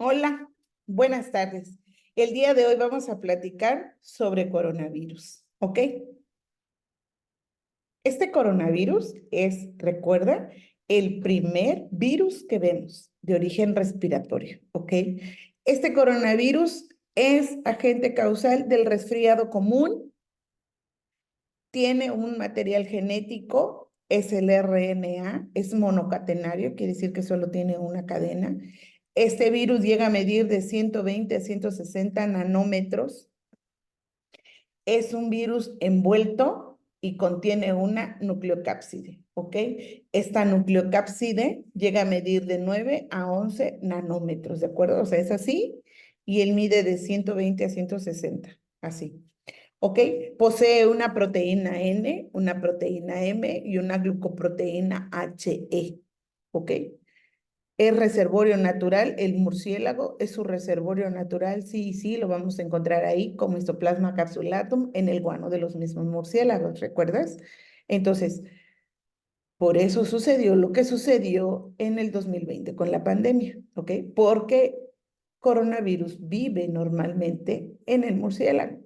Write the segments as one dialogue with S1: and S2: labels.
S1: Hola, buenas tardes. El día de hoy vamos a platicar sobre coronavirus, ¿ok? Este coronavirus es, recuerda, el primer virus que vemos de origen respiratorio, ¿ok? Este coronavirus es agente causal del resfriado común, tiene un material genético, es el RNA, es monocatenario, quiere decir que solo tiene una cadena. Este virus llega a medir de 120 a 160 nanómetros. Es un virus envuelto y contiene una nucleocápside, ¿ok? Esta nucleocápside llega a medir de 9 a 11 nanómetros, ¿de acuerdo? O sea, es así, y él mide de 120 a 160, así. ¿Ok? Posee una proteína N, una proteína M y una glucoproteína HE. ¿Ok? Es reservorio natural, el murciélago es su reservorio natural, sí, sí, lo vamos a encontrar ahí como Histoplasma capsulatum en el guano de los mismos murciélagos, ¿recuerdas? Entonces, por eso sucedió lo que sucedió en el 2020 con la pandemia, ¿ok? Porque coronavirus vive normalmente en el murciélago.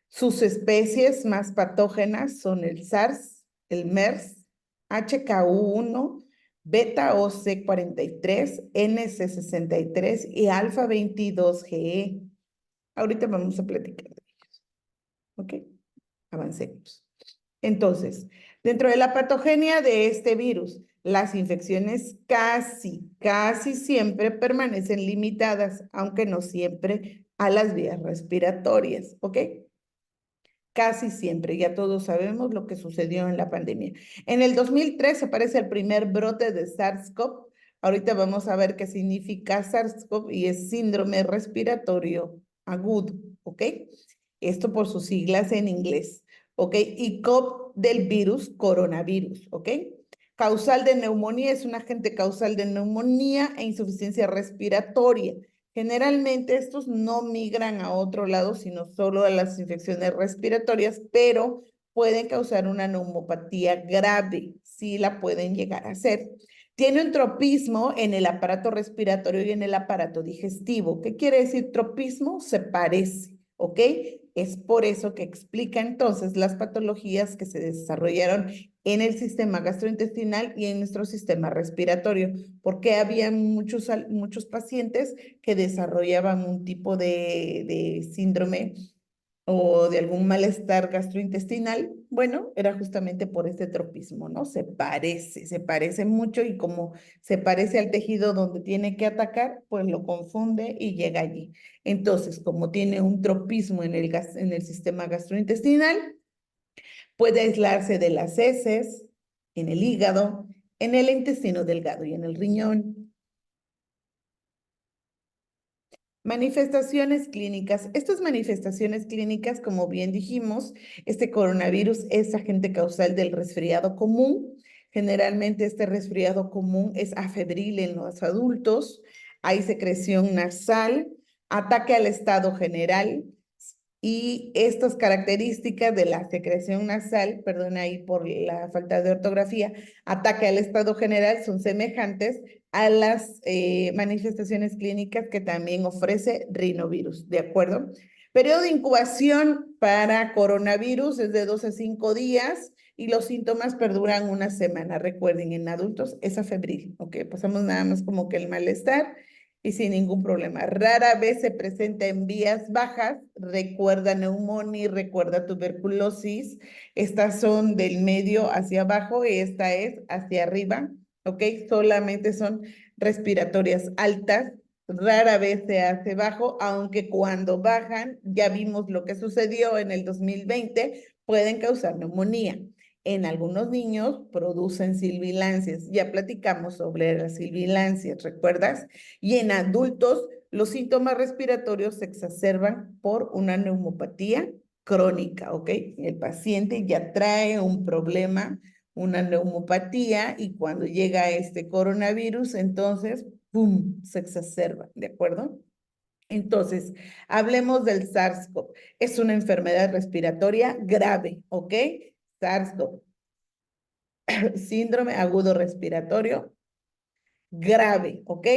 S1: Sus especies más patógenas son el SARS, el MERS, HKU1, beta OC43, NC63 y alfa 22GE. Ahorita vamos a platicar de ellos. ¿Ok? Avancemos. Entonces, dentro de la patogenia de este virus, las infecciones casi siempre permanecen limitadas, aunque no siempre, a las vías respiratorias. ¿Ok? Casi siempre, ya todos sabemos lo que sucedió en la pandemia. En el 2003 aparece el primer brote de SARS-CoV. Ahorita vamos a ver qué significa SARS-CoV y es síndrome respiratorio agudo, ¿ok? Esto por sus siglas en inglés, ¿ok? Y CoV del virus coronavirus, ¿ok? Causal de neumonía es un agente causal de neumonía e insuficiencia respiratoria. Generalmente estos no migran a otro lado, sino solo a las infecciones respiratorias, pero pueden causar una neumopatía grave, sí la pueden llegar a hacer. Tiene un tropismo en el aparato respiratorio y en el aparato digestivo. ¿Qué quiere decir tropismo? Se parece, ¿ok? Es por eso que explica entonces las patologías que se desarrollaron en el sistema gastrointestinal y en nuestro sistema respiratorio, porque había muchos pacientes que desarrollaban un tipo de síndrome o de algún malestar gastrointestinal. Bueno, era justamente por este tropismo, ¿no? Se parece mucho y como se parece al tejido donde tiene que atacar, pues lo confunde y llega allí. Entonces, como tiene un tropismo en el sistema gastrointestinal, puede aislarse de las heces, en el hígado, en el intestino delgado y en el riñón. Manifestaciones clínicas. Estas manifestaciones clínicas, como bien dijimos, este coronavirus es agente causal del resfriado común. Generalmente este resfriado común es afebril en los adultos. Hay secreción nasal, ataque al estado general, y estas características de la secreción nasal, perdón ahí por la falta de ortografía, ataque al estado general son semejantes a las manifestaciones clínicas que también ofrece rinovirus, ¿de acuerdo? Periodo de incubación para coronavirus es de 2 a 5 días y los síntomas perduran una semana. Recuerden, en adultos es afebril, ¿ok? Pasamos nada más como que el malestar y sin ningún problema. Rara vez se presenta en vías bajas, recuerda neumonía, recuerda tuberculosis. Estas son del medio hacia abajo y esta es hacia arriba, ¿ok? Solamente son respiratorias altas, rara vez se hace bajo, aunque cuando bajan, ya vimos lo que sucedió en el 2020, pueden causar neumonía. En algunos niños producen silbilancias. Ya platicamos sobre las silbilancias, ¿recuerdas? Y en adultos, los síntomas respiratorios se exacerban por una neumopatía crónica, ¿ok? El paciente ya trae un problema, una neumopatía, y cuando llega este coronavirus, entonces, ¡pum!, se exacerba, ¿de acuerdo? Entonces, hablemos del SARS-CoV. Es una enfermedad respiratoria grave, ¿ok? SARS-CoV, síndrome agudo respiratorio grave, ¿ok?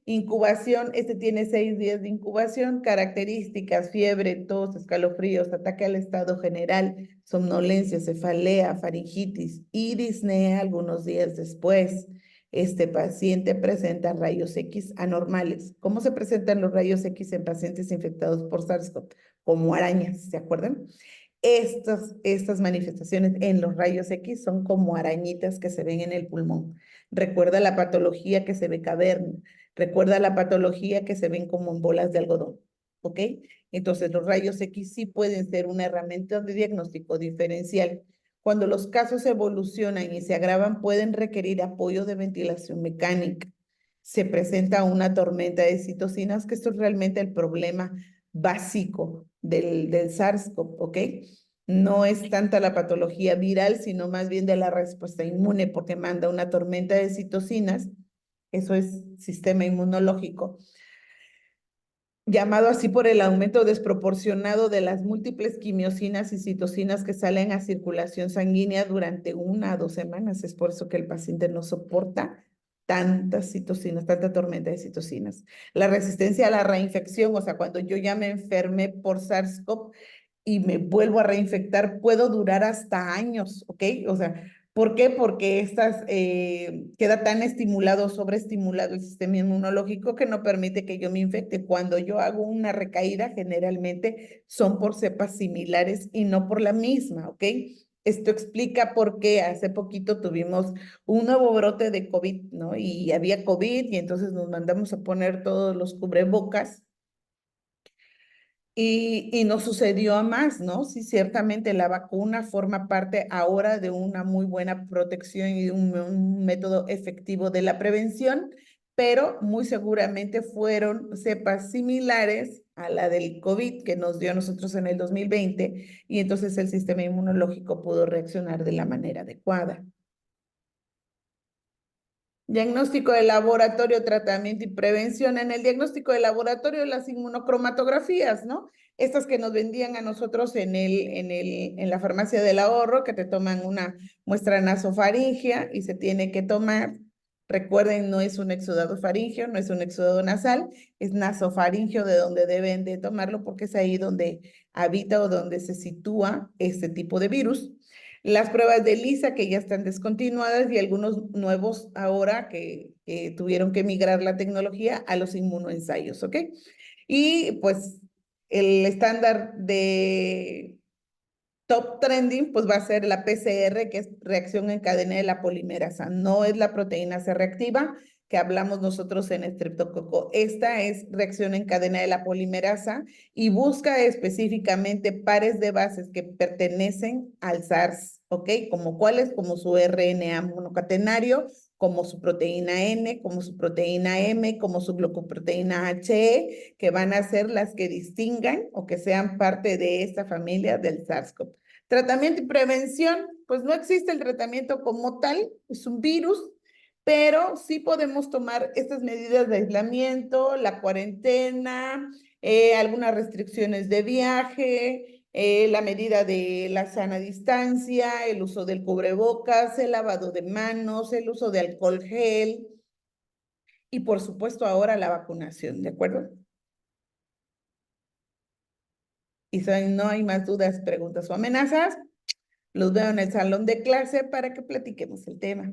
S1: Incubación, este tiene 6 días de incubación, características, fiebre, tos, escalofríos, ataque al estado general, somnolencia, cefalea, faringitis y disnea algunos días después. Este paciente presenta rayos X anormales. ¿Cómo se presentan los rayos X en pacientes infectados por SARS-CoV? Como arañas, ¿se acuerdan? Estas manifestaciones en los rayos X son como arañitas que se ven en el pulmón. Recuerda la patología que se ve caverna. Recuerda la patología que se ven como en bolas de algodón. ¿Ok? Entonces, los rayos X sí pueden ser una herramienta de diagnóstico diferencial. Cuando los casos evolucionan y se agravan, pueden requerir apoyo de ventilación mecánica. Se presenta una tormenta de citocinas, que esto es realmente el problema básico del SARS-CoV, ¿ok? No es tanta la patología viral, sino más bien de la respuesta inmune, porque manda una tormenta de citocinas, eso es sistema inmunológico, llamado así por el aumento desproporcionado de las múltiples quimiosinas y citocinas que salen a circulación sanguínea durante 1 a 2 semanas. Es por eso que el paciente no soporta tantas citocinas, tanta tormenta de citocinas. La resistencia a la reinfección, o sea, cuando yo ya me enfermé por SARS-CoV y me vuelvo a reinfectar, puedo durar hasta años, ¿ok? O sea, ¿por qué? Porque queda tan estimulado, sobreestimulado el sistema inmunológico que no permite que yo me infecte. Cuando yo hago una recaída, generalmente son por cepas similares y no por la misma, ¿ok? Esto explica por qué hace poquito tuvimos un nuevo brote de COVID, ¿no? Y había COVID y entonces nos mandamos a poner todos los cubrebocas y no sucedió a más, ¿no? Sí, ciertamente la vacuna forma parte ahora de una muy buena protección y de un método efectivo de la prevención, pero muy seguramente fueron cepas similares a la del COVID que nos dio a nosotros en el 2020 y entonces el sistema inmunológico pudo reaccionar de la manera adecuada. Diagnóstico de laboratorio, tratamiento y prevención. En el diagnóstico de laboratorio, las inmunocromatografías, ¿no? Estas que nos vendían a nosotros en la farmacia del ahorro, que te toman una muestra nasofaringea y se tiene que tomar. Recuerden, no es un exudado faríngeo, no es un exudado nasal, es nasofaringeo de donde deben de tomarlo porque es ahí donde habita o donde se sitúa este tipo de virus. Las pruebas de ELISA que ya están descontinuadas y algunos nuevos ahora que tuvieron que migrar la tecnología a los inmunoensayos, ¿ok? Y pues el estándar de top trending pues va a ser la PCR, que es reacción en cadena de la polimerasa. No es la proteína C reactiva que hablamos nosotros en estreptococo. Esta es reacción en cadena de la polimerasa y busca específicamente pares de bases que pertenecen al SARS, ¿ok? Como cuáles, como su RNA monocatenario, como su proteína N, como su proteína M, como su glucoproteína HE, que van a ser las que distingan o que sean parte de esta familia del SARS-CoV. Tratamiento y prevención, pues no existe el tratamiento como tal, es un virus, pero sí podemos tomar estas medidas de aislamiento, la cuarentena, algunas restricciones de viaje, la medida de la sana distancia, el uso del cubrebocas, el lavado de manos, el uso de alcohol gel y por supuesto ahora la vacunación, ¿de acuerdo? Y si no hay más dudas, preguntas o amenazas, los veo en el salón de clase para que platiquemos el tema.